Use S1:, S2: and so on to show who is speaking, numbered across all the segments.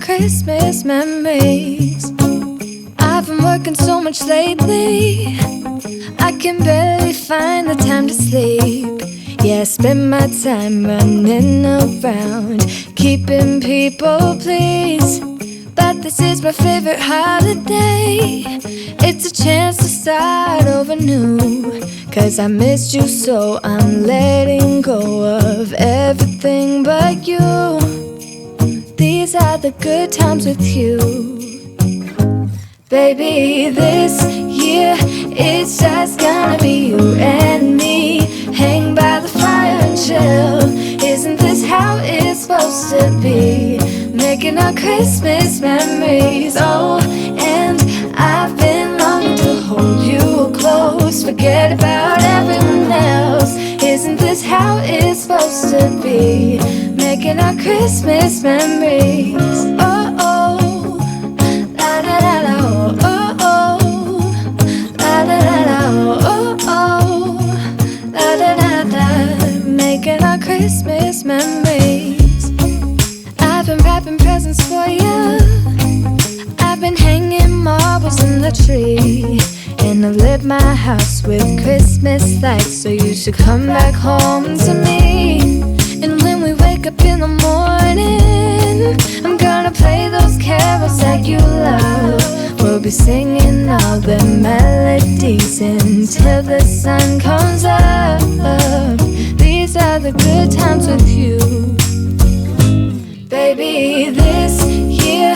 S1: Christmas memories. I've been working so much lately, I can barely find the time to sleep. Yeah, I spend my time running around, keeping people pleased. But this is my favorite holiday. It's a chance to start over new. 'Cause I missed you, so I'm letting go of everything but you. These are the good times with you. Baby, this year it's just gonna be you and me. Hang by the fire and chill. Isn't this how it's supposed to be? Making our Christmas memories. Oh, and I've been longing to hold you close. Forget about everyone else. Isn't this how it's supposed to be? Making our Christmas memories. Oh, oh, la da da da, oh, oh, la da da da, oh, oh, la da da da. Making our Christmas memories. I've been wrapping presents for you. I've been hanging marbles in the tree, and I've lit my house with Christmas lights. So you should come back home to me. And when we wake up in the morning, I'm gonna play those carols that you love. We'll be singing all the melodies until the sun comes up. These are the good times with you. Baby, this year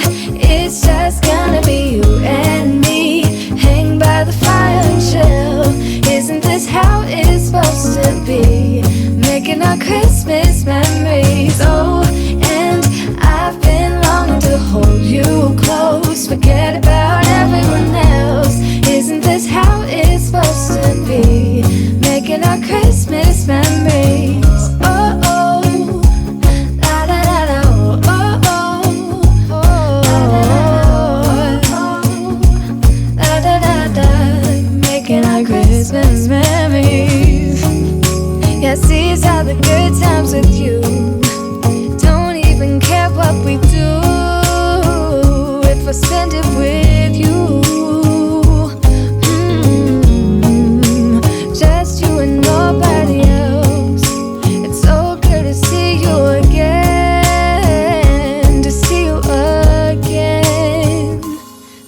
S1: it's just gonna be you and me. Hang by the fire and chill. Isn't this how it's supposed to be? Making our Christmas memories. Oh, and I've been longing to hold you close. Forget about everyone else. Isn't this how it's supposed to be? Making our Christmas memories. Oh, oh, la da da da, oh, oh, oh, la da da da. Making our Christmas memories. Yes, these are the good times with you. Don't even care what we do if I spend it with you. Just you and nobody else. It's so good to see you again, to see you again.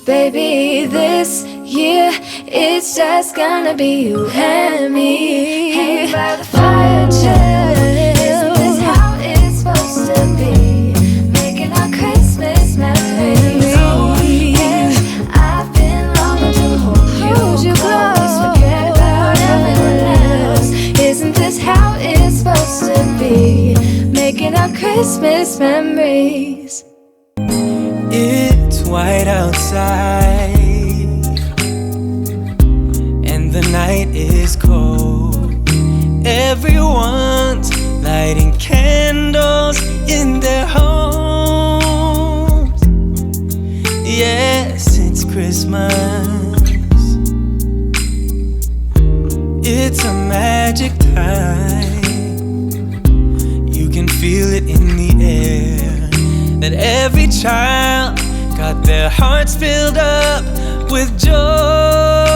S1: Baby, this year it's just gonna be you and me. Hang by the fire and chill. Isn't this how it's supposed to be? Making our Christmas memories. Oh, yeah, I've been longing to hold you close. Forget about everyone else. Isn't this how it's supposed to be? Making our Christmas memories.
S2: It's white outside, the night is cold. Everyone's lighting candles in their homes. Yes, it's Christmas. It's a magic time. You can feel it in the air, that every child got their hearts filled up with joy.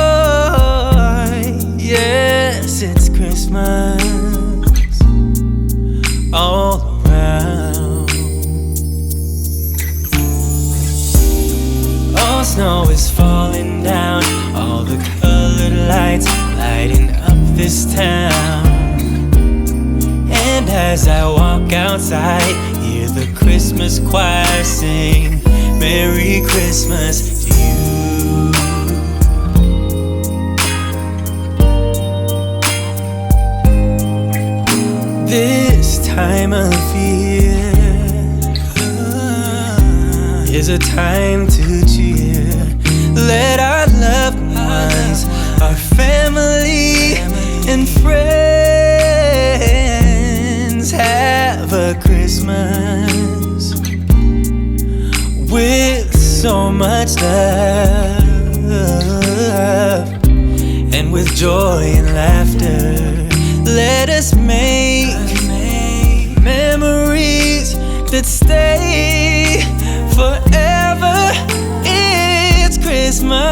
S2: Yes, it's Christmas all around. All snow is falling down, all the colored lights lighting up this town. And as I walk outside, hear the Christmas choir sing Merry Christmas to you. This time of year is a time to cheer. Let our loved ones, our family and friends have a Christmas with so much love, and with joy and laughter. Let us make memories that stay forever. It's Christmas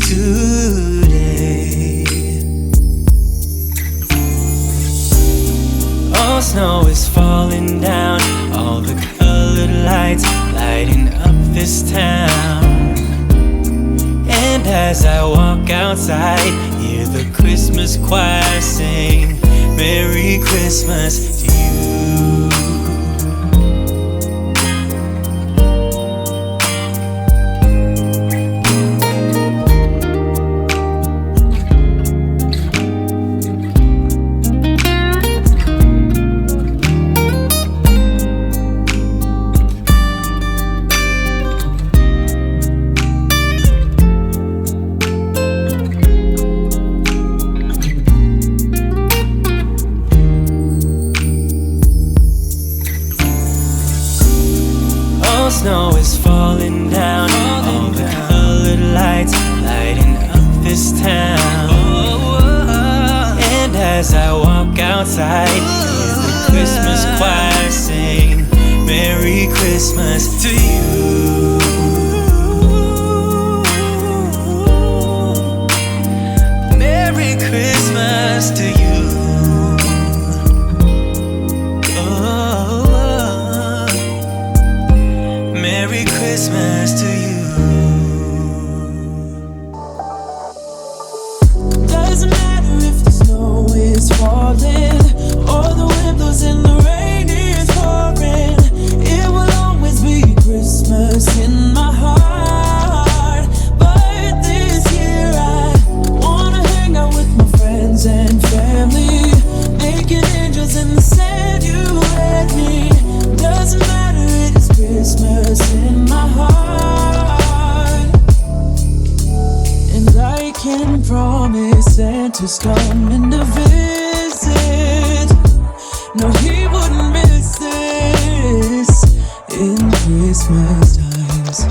S2: today. All snow is falling down, all the colored lights lighting up this town. And as I walk outside, hear the Christmas choir sing, Merry Christmas to you. Snow is falling down, all the colored lights lighting up this town. And as I walk outside, hear the Christmas choir sing, Merry Christmas to you. Merry Christmas to you. Merry Christmas to you.
S3: Doesn't matter if the snow is falling or the wind blows and the rain is pouring. It will always be Christmas in my heart. But this year I wanna hang out with my friends and family, making angels in the sand, you and me. Doesn't matter, it is Christmas in my heart. And I can promise Santa's coming to visit. No, he wouldn't miss this in Christmas times.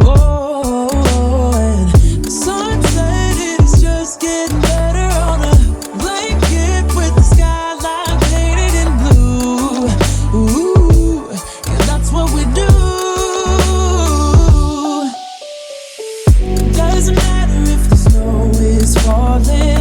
S3: Oh, and the sunset is just getting better on a blanket with the skyline painted in blue. Ooh, yeah, that's what we do. Doesn't matter if the snow is falling